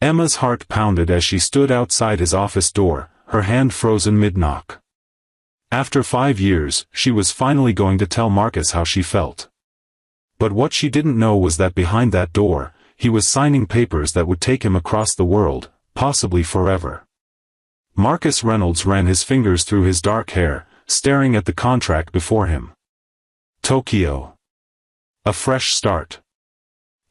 Emma's heart pounded as she stood outside his office door, her hand frozen mid-knock. After 5 years, she was finally going to tell Marcus how she felt. But what she didn't know was that behind that door, he was signing papers that would take him across the world, possibly forever. Marcus Reynolds ran his fingers through his dark hair, staring at the contract before him. Tokyo. A fresh start.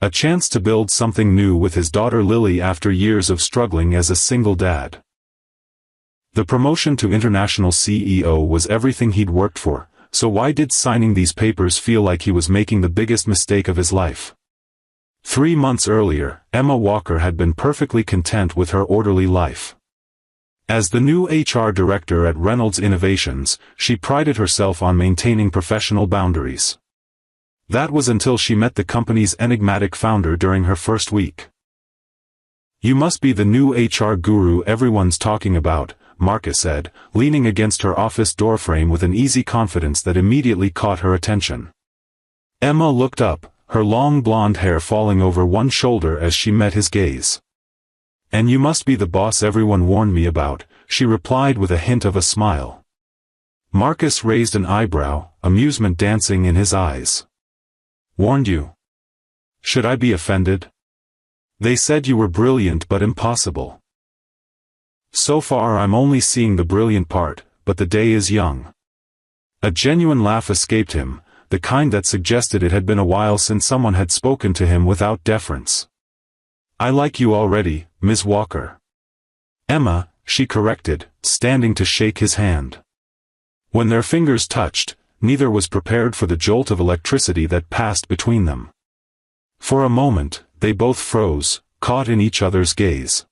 A chance to build something new with his daughter Lily after years of struggling as a single dad. The promotion to international CEO was everything he'd worked for, so why did signing these papers feel like he was making the biggest mistake of his life? 3 months earlier, Emma Walker had been perfectly content with her orderly life. As the new HR director at Reynolds Innovations, she prided herself on maintaining professional boundaries. That was until she met the company's enigmatic founder during her first week. "You must be the new HR guru everyone's talking about," Marcus said, leaning against her office doorframe with an easy confidence that immediately caught her attention. Emma looked up, her long blonde hair falling over one shoulder as she met his gaze. "And you must be the boss everyone warned me about," she replied with a hint of a smile. Marcus raised an eyebrow, amusement dancing in his eyes. "Warned you? Should I be offended? They said you were brilliant but impossible." "So far I'm only seeing the brilliant part, but the day is young." A genuine laugh escaped him, the kind that suggested it had been a while since someone had spoken to him without deference. "I like you already, Ms. Walker." "Emma," she corrected, standing to shake his hand. When their fingers touched, neither was prepared for the jolt of electricity that passed between them. For a moment, they both froze, caught in each other's gaze.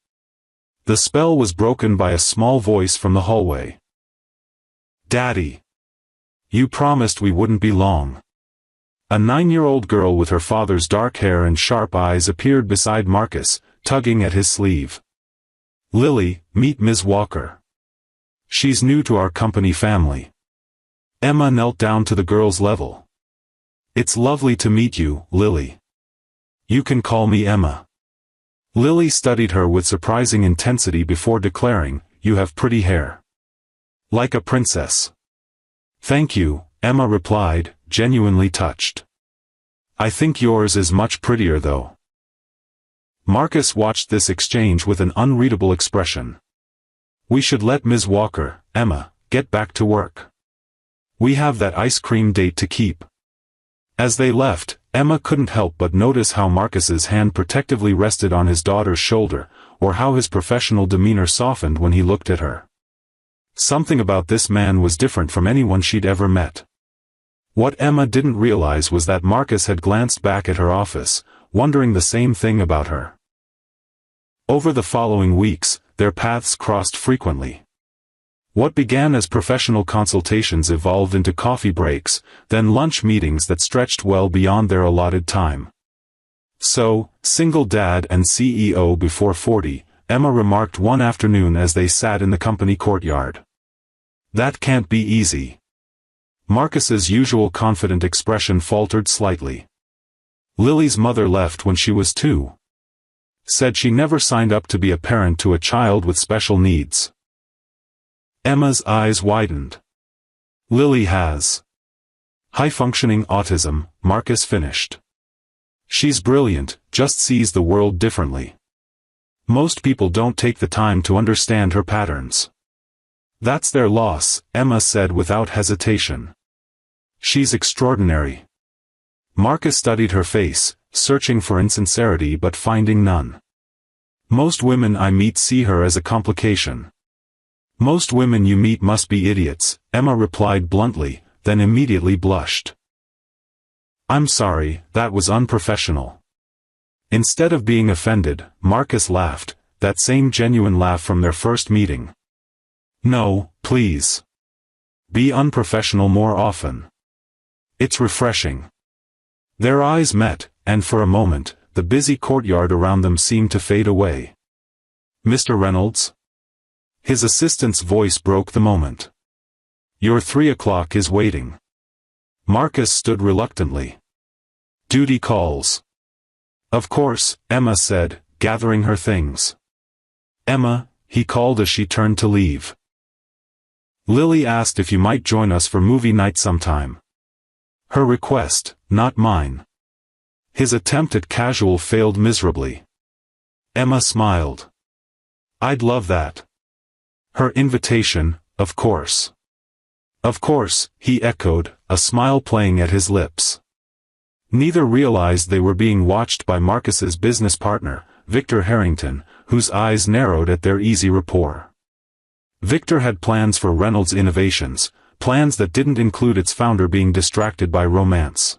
The spell was broken by a small voice from the hallway. "Daddy. You promised we wouldn't be long." A 9-year-old girl with her father's dark hair and sharp eyes appeared beside Marcus, tugging at his sleeve. "Lily, meet Ms. Walker. She's new to our company family." Emma knelt down to the girl's level. "It's lovely to meet you, Lily. You can call me Emma." Lily studied her with surprising intensity before declaring, "You have pretty hair. Like a princess." "Thank you," Emma replied, genuinely touched. "I think yours is much prettier though." Marcus watched this exchange with an unreadable expression. "We should let Ms. Walker, Emma, get back to work. We have that ice cream date to keep." As they left, Emma couldn't help but notice how Marcus's hand protectively rested on his daughter's shoulder, or how his professional demeanor softened when he looked at her. Something about this man was different from anyone she'd ever met. What Emma didn't realize was that Marcus had glanced back at her office, wondering the same thing about her. Over the following weeks, their paths crossed frequently. What began as professional consultations evolved into coffee breaks, then lunch meetings that stretched well beyond their allotted time. "So, single dad and CEO before 40, Emma remarked one afternoon as they sat in the company courtyard. "That can't be easy." Marcus's usual confident expression faltered slightly. "Lily's mother left when she was 2. Said she never signed up to be a parent to a child with special needs." Emma's eyes widened. "Lily has high-functioning autism," Marcus finished. "She's brilliant, just sees the world differently. Most people don't take the time to understand her patterns. That's their loss," Emma said without hesitation. "She's extraordinary." Marcus studied her face, searching for insincerity but finding none. "Most women I meet see her as a complication." "Most women you meet must be idiots," Emma replied bluntly, then immediately blushed. "I'm sorry, that was unprofessional." Instead of being offended, Marcus laughed, that same genuine laugh from their first meeting. "No, please. Be unprofessional more often. It's refreshing." Their eyes met, and for a moment, the busy courtyard around them seemed to fade away. "Mr. Reynolds?" His assistant's voice broke the moment. "Your 3 o'clock is waiting." Marcus stood reluctantly. "Duty calls." "Of course," Emma said, gathering her things. "Emma," he called as she turned to leave. "Lily asked if you might join us for movie night sometime." Her request, not mine. His attempt at casual failed miserably. Emma smiled. "I'd love that." Her invitation, of course. "Of course," he echoed, a smile playing at his lips. Neither realized they were being watched by Marcus's business partner, Victor Harrington, whose eyes narrowed at their easy rapport. Victor had plans for Reynolds Innovations, plans that didn't include its founder being distracted by romance.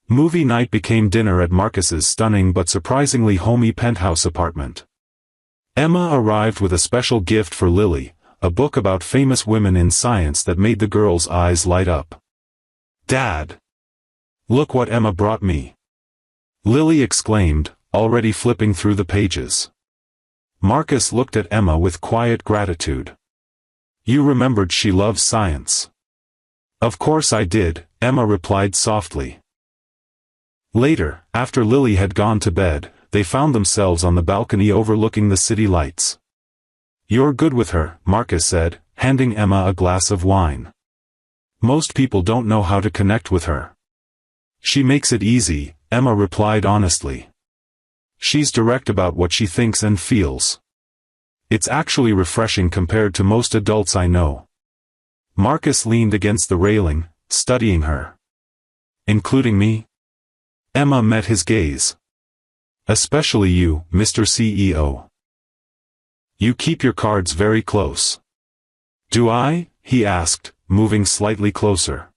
Movie night became dinner at Marcus's stunning but surprisingly homey penthouse apartment. Emma arrived with a special gift for Lily, a book about famous women in science that made the girl's eyes light up. "Dad! Look what Emma brought me!" Lily exclaimed, already flipping through the pages. Marcus looked at Emma with quiet gratitude. "You remembered she loves science." "Of course I did," Emma replied softly. Later, after Lily had gone to bed, they found themselves on the balcony overlooking the city lights. "You're good with her," Marcus said, handing Emma a glass of wine. "Most people don't know how to connect with her." "She makes it easy," Emma replied honestly. "She's direct about what she thinks and feels. It's actually refreshing compared to most adults I know." Marcus leaned against the railing, studying her. "Including me?" Emma met his gaze. "Especially you, Mr. CEO. You keep your cards very close." "Do I?" he asked, moving slightly closer.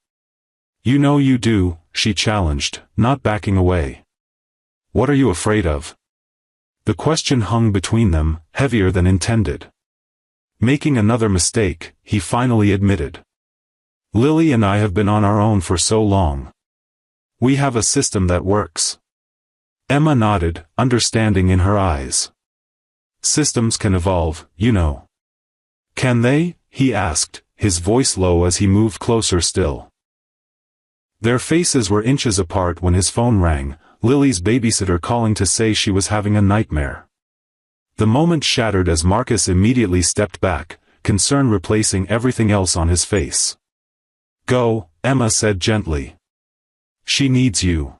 "You know you do," she challenged, not backing away. "What are you afraid of?" The question hung between them, heavier than intended. Making another mistake, he finally admitted. "Lily and I have been on our own for so long. We have a system that works." Emma nodded, understanding in her eyes. "Systems can evolve, you know." "Can they?" he asked, his voice low as he moved closer still. Their faces were inches apart when his phone rang, Lily's babysitter calling to say she was having a nightmare. The moment shattered as Marcus immediately stepped back, concern replacing everything else on his face. "Go," Emma said gently. "She needs you."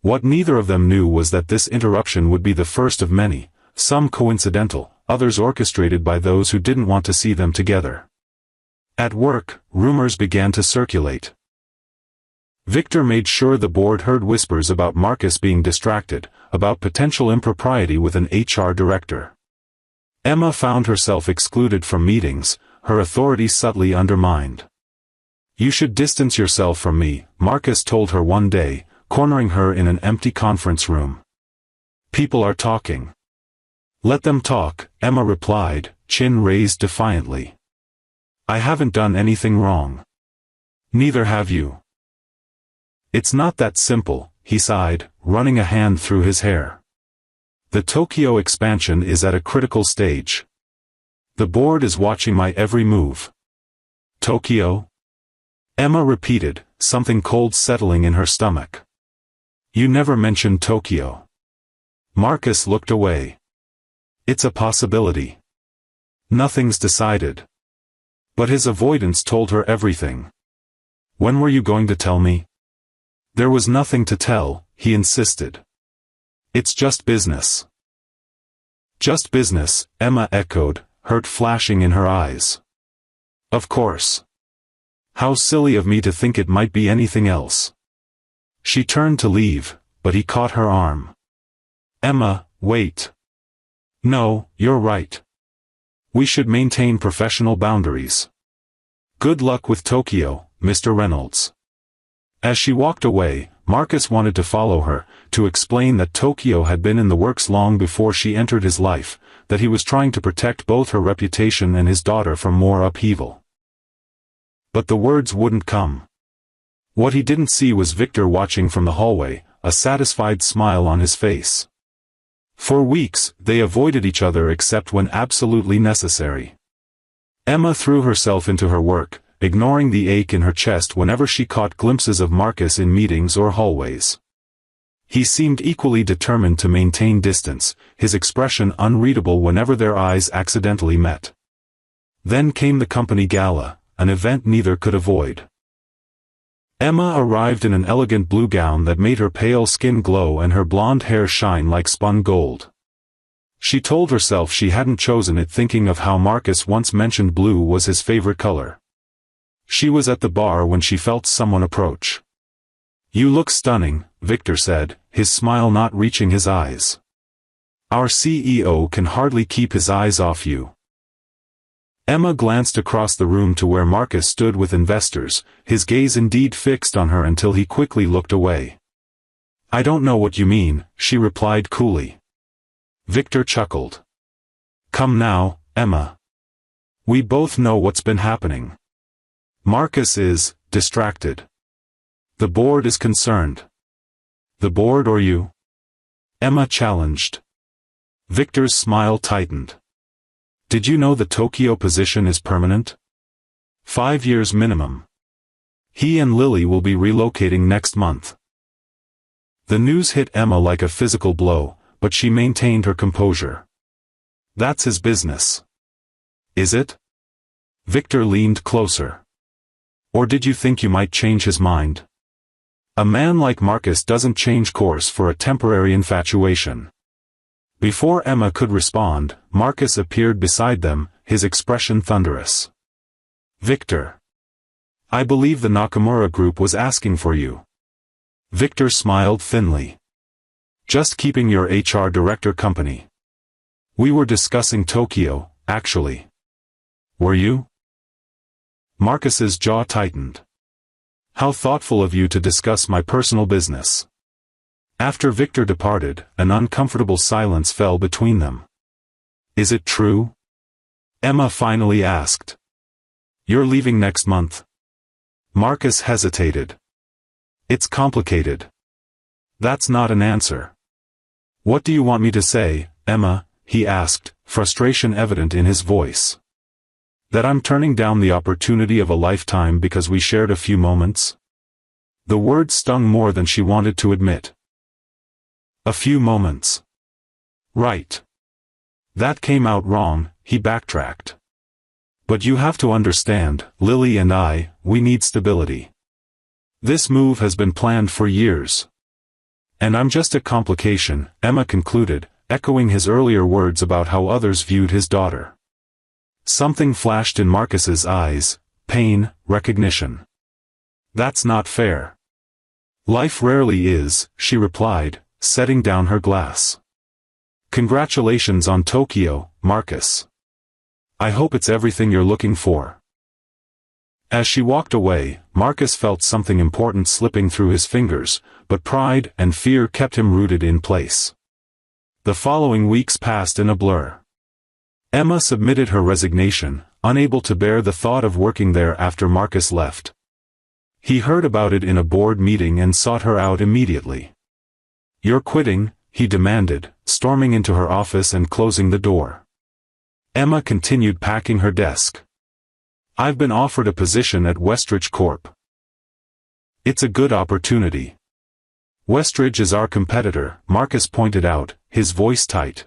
What neither of them knew was that this interruption would be the first of many, some coincidental, others orchestrated by those who didn't want to see them together. At work, rumors began to circulate. Victor made sure the board heard whispers about Marcus being distracted, about potential impropriety with an HR director. Emma found herself excluded from meetings, her authority subtly undermined. "You should distance yourself from me," Marcus told her one day, cornering her in an empty conference room. "People are talking." "Let them talk," Emma replied, chin raised defiantly. "I haven't done anything wrong." "Neither have you." "It's not that simple," he sighed, running a hand through his hair. "The Tokyo expansion is at a critical stage. The board is watching my every move." "Tokyo?" Emma repeated, something cold settling in her stomach. "You never mentioned Tokyo." Marcus looked away. "It's a possibility. Nothing's decided." But his avoidance told her everything. "When were you going to tell me?" "There was nothing to tell," he insisted. "It's just business." "Just business," Emma echoed, hurt flashing in her eyes. "Of course. How silly of me to think it might be anything else." She turned to leave, but he caught her arm. "Emma, wait. No, you're right. We should maintain professional boundaries. Good luck with Tokyo, Mr. Reynolds." As she walked away, Marcus wanted to follow her, to explain that Tokyo had been in the works long before she entered his life, that he was trying to protect both her reputation and his daughter from more upheaval. But the words wouldn't come. What he didn't see was Victor watching from the hallway, a satisfied smile on his face. For weeks, they avoided each other except when absolutely necessary. Emma threw herself into her work, ignoring the ache in her chest whenever she caught glimpses of Marcus in meetings or hallways. He seemed equally determined to maintain distance, his expression unreadable whenever their eyes accidentally met. Then came the company gala, an event neither could avoid. Emma arrived in an elegant blue gown that made her pale skin glow and her blonde hair shine like spun gold. She told herself she hadn't chosen it, thinking of how Marcus once mentioned blue was his favorite color. She was at the bar when she felt someone approach. "You look stunning," Victor said, his smile not reaching his eyes. "Our CEO can hardly keep his eyes off you." Emma glanced across the room to where Marcus stood with investors, his gaze indeed fixed on her until he quickly looked away. "I don't know what you mean," she replied coolly. Victor chuckled. "Come now, Emma. We both know what's been happening. Marcus is distracted. The board is concerned." "The board or you?" Emma challenged. Victor's smile tightened. "Did you know the Tokyo position is permanent? 5 years minimum. He and Lily will be relocating next month." The news hit Emma like a physical blow, but she maintained her composure. "That's his business." "Is it?" Victor leaned closer. "Or did you think you might change his mind? A man like Marcus doesn't change course for a temporary infatuation." Before Emma could respond, Marcus appeared beside them, his expression thunderous. "Victor. I believe the Nakamura group was asking for you." Victor smiled thinly. "Just keeping your HR director company. We were discussing Tokyo, actually." "Were you?" Marcus's jaw tightened. "How thoughtful of you to discuss my personal business." After Victor departed, an uncomfortable silence fell between them. "Is it true?" Emma finally asked. "You're leaving next month?" Marcus hesitated. "It's complicated." "That's not an answer." "What do you want me to say, Emma?" he asked, frustration evident in his voice. "That I'm turning down the opportunity of a lifetime because we shared a few moments?" The word stung more than she wanted to admit. "A few moments. Right. That came out wrong," he backtracked. "But you have to understand, Lily and we need stability. This move has been planned for years. And I'm just a complication," Emma concluded, echoing his earlier words about how others viewed his daughter. Something flashed in Marcus's eyes, pain, recognition. "That's not fair." "Life rarely is," she replied, setting down her glass. "Congratulations on Tokyo, Marcus. I hope it's everything you're looking for." As she walked away, Marcus felt something important slipping through his fingers, but pride and fear kept him rooted in place. The following weeks passed in a blur. Emma submitted her resignation, unable to bear the thought of working there after Marcus left. He heard about it in a board meeting and sought her out immediately. "You're quitting?" he demanded, storming into her office and closing the door. Emma continued packing her desk. "I've been offered a position at Westridge Corp. It's a good opportunity." "Westridge is our competitor," Marcus pointed out, his voice tight.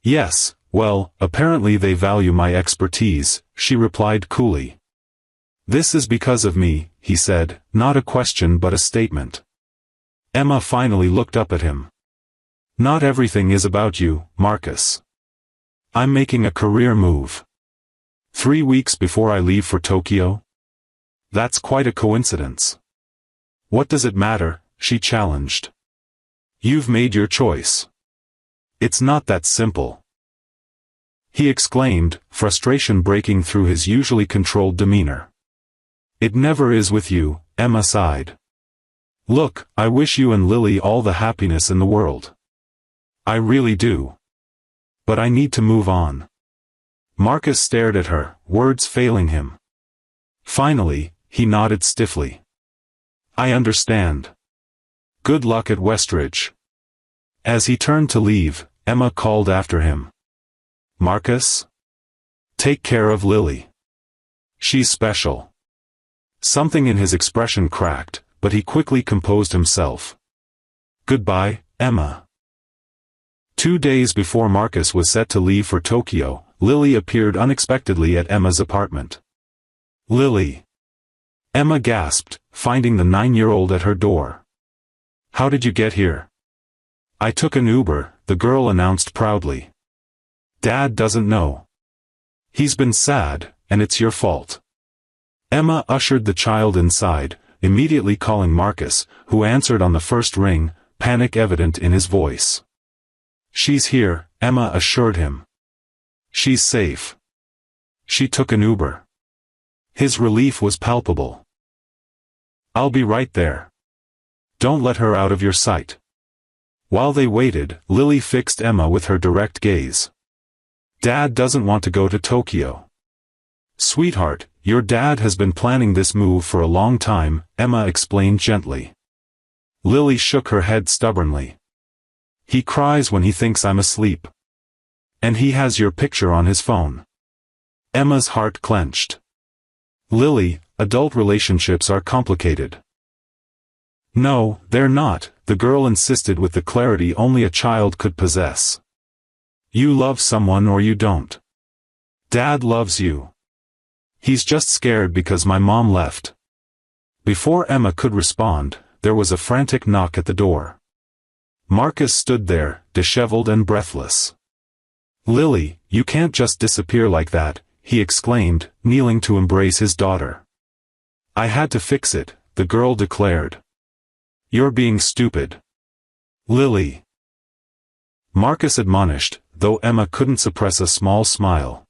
"Yes, well, apparently they value my expertise," she replied coolly. "This is because of me," he said, not a question but a statement. Emma finally looked up at him. "Not everything is about you, Marcus. I'm making a career move. 3 weeks before I leave for Tokyo? That's quite a coincidence." "What does it matter?" she challenged. "You've made your choice. It's not that simple," he exclaimed, frustration breaking through his usually controlled demeanor. "It never is with you," Emma sighed. "Look, I wish you and Lily all the happiness in the world. I really do. But I need to move on." Marcus stared at her, words failing him. Finally, he nodded stiffly. "I understand. Good luck at Westridge." As he turned to leave, Emma called after him. "Marcus? Take care of Lily. She's special." Something in his expression cracked, but he quickly composed himself. Goodbye, Emma. 2 days before Marcus was set to leave for Tokyo, Lily appeared unexpectedly at Emma's apartment. Lily. Emma gasped, finding the 9-year-old at her door. How did you get here? I took an Uber, the girl announced proudly. Dad doesn't know. He's been sad, and it's your fault. Emma ushered the child inside, immediately calling Marcus, who answered on the first ring, panic evident in his voice. She's here, Emma assured him. She's safe. She took an Uber. His relief was palpable. I'll be right there. Don't let her out of your sight. While they waited, Lily fixed Emma with her direct gaze. Dad doesn't want to go to Tokyo. Sweetheart, your dad has been planning this move for a long time, Emma explained gently. Lily shook her head stubbornly. He cries when he thinks I'm asleep. And he has your picture on his phone. Emma's heart clenched. Lily, adult relationships are complicated. No, they're not, the girl insisted with the clarity only a child could possess. You love someone or you don't. Dad loves you. He's just scared because my mom left. Before Emma could respond, there was a frantic knock at the door. Marcus stood there, disheveled and breathless. Lily, you can't just disappear like that, he exclaimed, kneeling to embrace his daughter. I had to fix it, the girl declared. You're being stupid. Lily. Marcus admonished, though Emma couldn't suppress a small smile.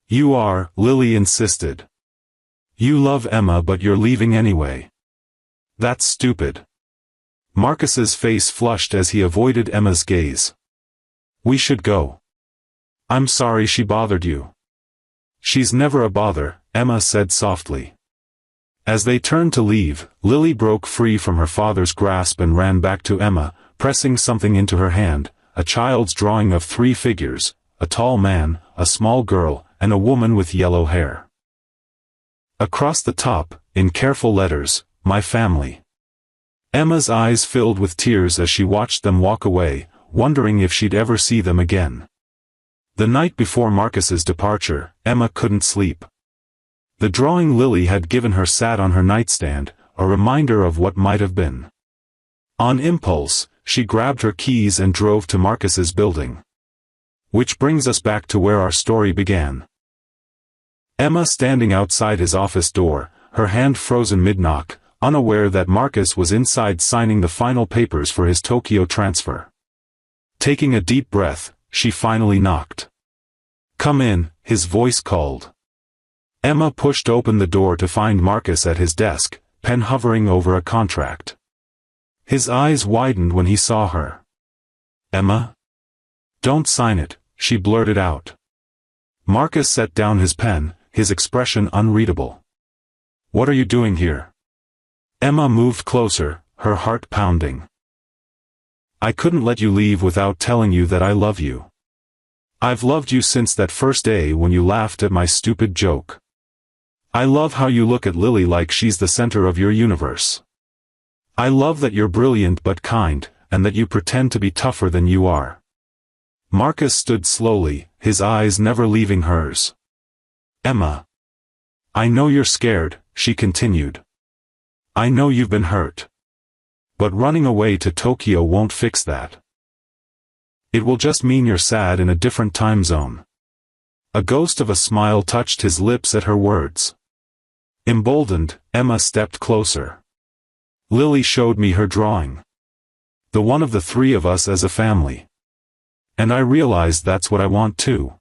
You are, Lily insisted. You love Emma but you're leaving anyway. That's stupid. Marcus's face flushed as he avoided Emma's gaze. We should go. I'm sorry she bothered you. She's never a bother, Emma said softly. As they turned to leave, Lily broke free from her father's grasp and ran back to Emma, pressing something into her hand, a child's drawing of 3 figures, a tall man, a small girl, and a woman with yellow hair. Across the top, in careful letters, my family. Emma's eyes filled with tears as she watched them walk away, wondering if she'd ever see them again. The night before Marcus's departure, Emma couldn't sleep. The drawing Lily had given her sat on her nightstand, a reminder of what might have been. On impulse, she grabbed her keys and drove to Marcus's building. Which brings us back to where our story began. Emma standing outside his office door, her hand frozen mid-knock, unaware that Marcus was inside signing the final papers for his Tokyo transfer. Taking a deep breath, she finally knocked. Come in, his voice called. Emma pushed open the door to find Marcus at his desk, pen hovering over a contract. His eyes widened when he saw her. Emma? Don't sign it, she blurted out. Marcus set down his pen, his expression unreadable. What are you doing here? Emma moved closer, her heart pounding. I couldn't let you leave without telling you that I love you. I've loved you since that first day when you laughed at my stupid joke. I love how you look at Lily like she's the center of your universe. I love that you're brilliant but kind, and that you pretend to be tougher than you are. Marcus stood slowly, his eyes never leaving hers. Emma. I know you're scared, she continued. I know you've been hurt. But running away to Tokyo won't fix that. It will just mean you're sad in a different time zone. A ghost of a smile touched his lips at her words. Emboldened, Emma stepped closer. Lily showed me her drawing. The one of the 3 of us as a family. And I realized that's what I want too.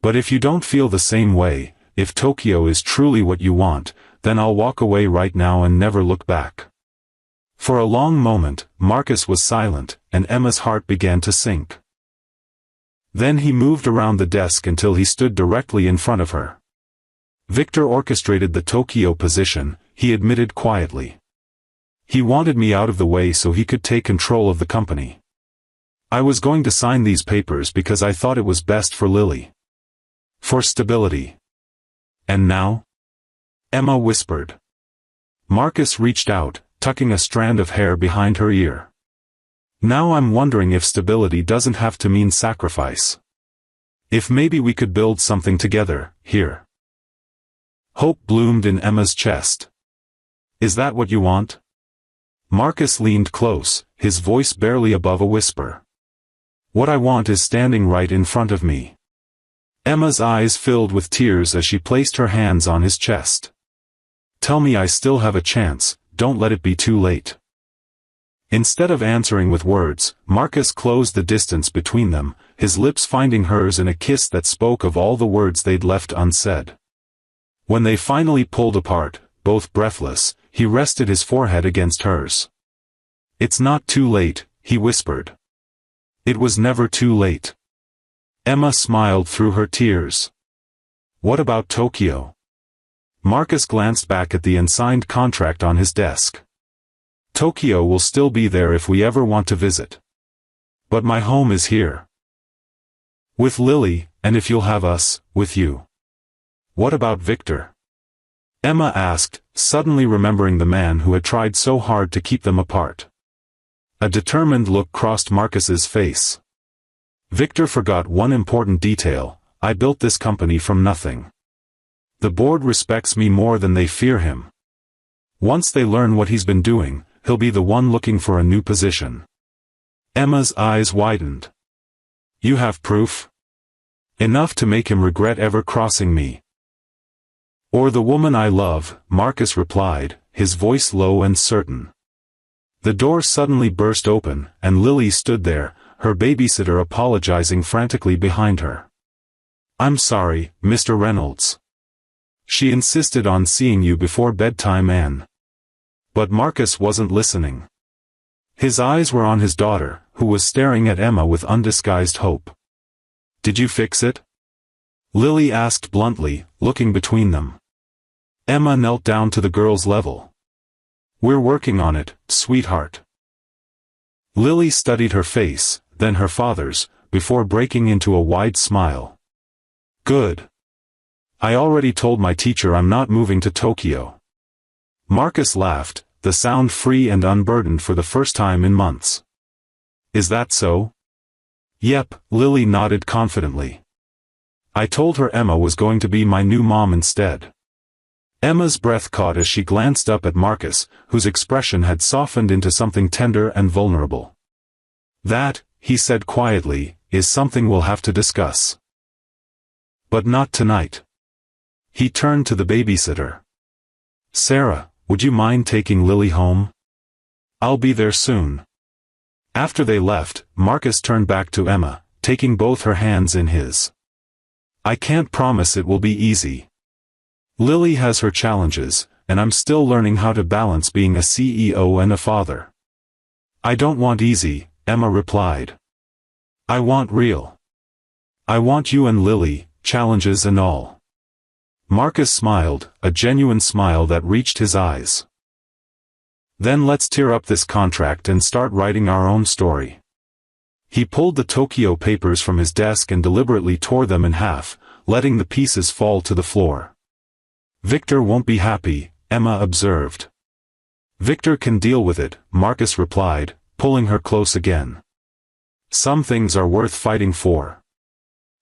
But if you don't feel the same way, if Tokyo is truly what you want, then I'll walk away right now and never look back. For a long moment, Marcus was silent, and Emma's heart began to sink. Then he moved around the desk until he stood directly in front of her. Victor orchestrated the Tokyo position, he admitted quietly. He wanted me out of the way so he could take control of the company. I was going to sign these papers because I thought it was best for Lily. For stability. And now? Emma whispered. Marcus reached out, tucking a strand of hair behind her ear. Now I'm wondering if stability doesn't have to mean sacrifice. If maybe we could build something together, here." Hope bloomed in Emma's chest. "Is that what you want?" Marcus leaned close, his voice barely above a whisper. "What I want is standing right in front of me." Emma's eyes filled with tears as she placed her hands on his chest. "Tell me I still have a chance, don't let it be too late." Instead of answering with words, Marcus closed the distance between them, his lips finding hers in a kiss that spoke of all the words they'd left unsaid. When they finally pulled apart, both breathless, he rested his forehead against hers. "It's not too late," he whispered. "It was never too late." Emma smiled through her tears. "What about Tokyo?" Marcus glanced back at the unsigned contract on his desk. "Tokyo will still be there if we ever want to visit. But my home is here. With Lily, and if you'll have us, with you." "What about Victor?" Emma asked, suddenly remembering the man who had tried so hard to keep them apart. A determined look crossed Marcus's face. "Victor forgot one important detail: I built this company from nothing. The board respects me more than they fear him. Once they learn what he's been doing, he'll be the one looking for a new position." Emma's eyes widened. "You have proof?" "Enough to make him regret ever crossing me." "Or the woman I love," Marcus replied, his voice low and certain. The door suddenly burst open, and Lily stood there, her babysitter apologizing frantically behind her. "I'm sorry, Mr. Reynolds. She insisted on seeing you before bedtime and—" But Marcus wasn't listening. His eyes were on his daughter, who was staring at Emma with undisguised hope. "Did you fix it?" Lily asked bluntly, looking between them. Emma knelt down to the girl's level. "We're working on it, sweetheart." Lily studied her face, then her father's, before breaking into a wide smile. "Good. I already told my teacher I'm not moving to Tokyo." Marcus laughed, the sound free and unburdened for the first time in months. "Is that so?" "Yep," Lily nodded confidently. "I told her Emma was going to be my new mom instead." Emma's breath caught as she glanced up at Marcus, whose expression had softened into something tender and vulnerable. "That," he said quietly, "is something we'll have to discuss. But not tonight." He turned to the babysitter. "Sarah, would you mind taking Lily home? I'll be there soon." After they left, Marcus turned back to Emma, taking both her hands in his. "I can't promise it will be easy. Lily has her challenges, and I'm still learning how to balance being a CEO and a father." "I don't want easy," Emma replied. "I want real. I want you and Lily, challenges and all." Marcus smiled, a genuine smile that reached his eyes. "Then let's tear up this contract and start writing our own story." He pulled the Tokyo papers from his desk and deliberately tore them in half, letting the pieces fall to the floor. "Victor won't be happy," Emma observed. "Victor can deal with it," Marcus replied, pulling her close again. "Some things are worth fighting for."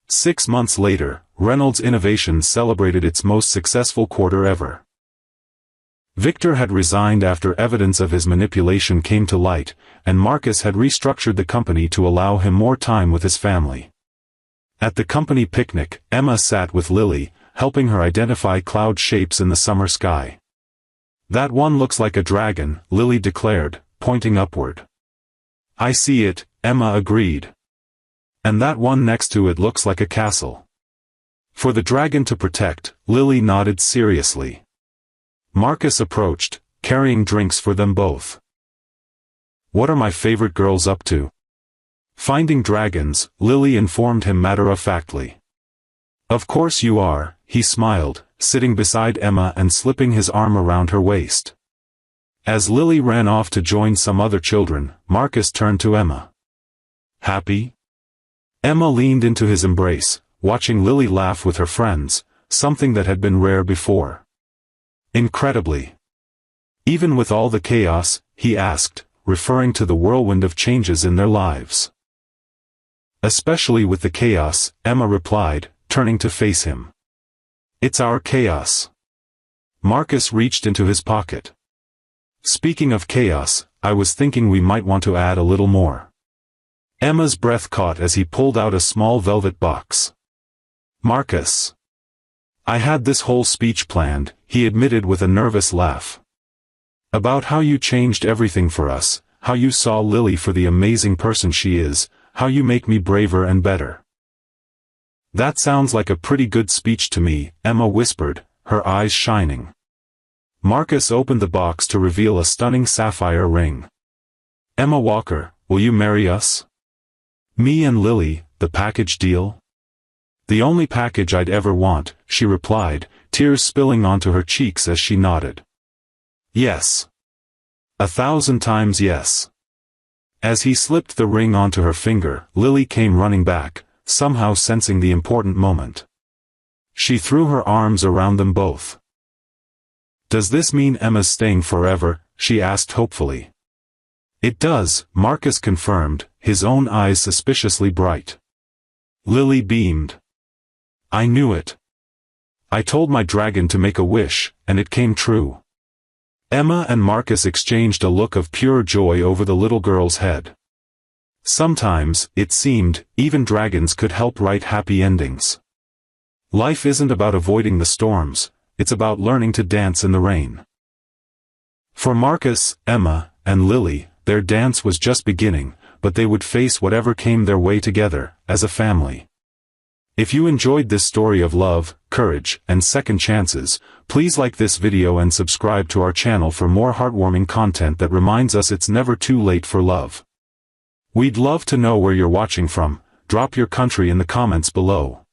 6 months later, Reynolds Innovations celebrated its most successful quarter ever. Victor had resigned after evidence of his manipulation came to light, and Marcus had restructured the company to allow him more time with his family. At the company picnic, Emma sat with Lily, helping her identify cloud shapes in the summer sky. "That one looks like a dragon," Lily declared, pointing upward. "I see it," Emma agreed. "And that one next to it looks like a castle." "For the dragon to protect," Lily nodded seriously. Marcus approached, carrying drinks for them both. "What are my favorite girls up to?" "Finding dragons," Lily informed him matter-of-factly. "Of course you are," he smiled, sitting beside Emma and slipping his arm around her waist. As Lily ran off to join some other children, Marcus turned to Emma. "Happy?" Emma leaned into his embrace, watching Lily laugh with her friends, something that had been rare before. "Incredibly." "Even with all the chaos?" he asked, referring to the whirlwind of changes in their lives. Especially with the chaos, Emma replied, turning to face him. It's our chaos. Marcus reached into his pocket. Speaking of chaos, I was thinking we might want to add a little more. Emma's breath caught as he pulled out a small velvet box. Marcus. I had this whole speech planned, he admitted with a nervous laugh. About how you changed everything for us, how you saw Lily for the amazing person she is, how you make me braver and better. That sounds like a pretty good speech to me, Emma whispered, her eyes shining. Marcus opened the box to reveal a stunning sapphire ring. Emma Walker, will you marry us? Me and Lily, the package deal? The only package I'd ever want, she replied, tears spilling onto her cheeks as she nodded. Yes. 1,000 times yes. As he slipped the ring onto her finger, Lily came running back, somehow sensing the important moment. She threw her arms around them both. Does this mean Emma's staying forever? She asked hopefully. It does, Marcus confirmed, his own eyes suspiciously bright. Lily beamed. I knew it. I told my dragon to make a wish, and it came true. Emma and Marcus exchanged a look of pure joy over the little girl's head. Sometimes, it seemed, even dragons could help write happy endings. Life isn't about avoiding the storms, it's about learning to dance in the rain. For Marcus, Emma, and Lily, their dance was just beginning, but they would face whatever came their way together, as a family. If you enjoyed this story of love, courage, and second chances, please like this video and subscribe to our channel for more heartwarming content that reminds us it's never too late for love. We'd love to know where you're watching from. Drop your country in the comments below.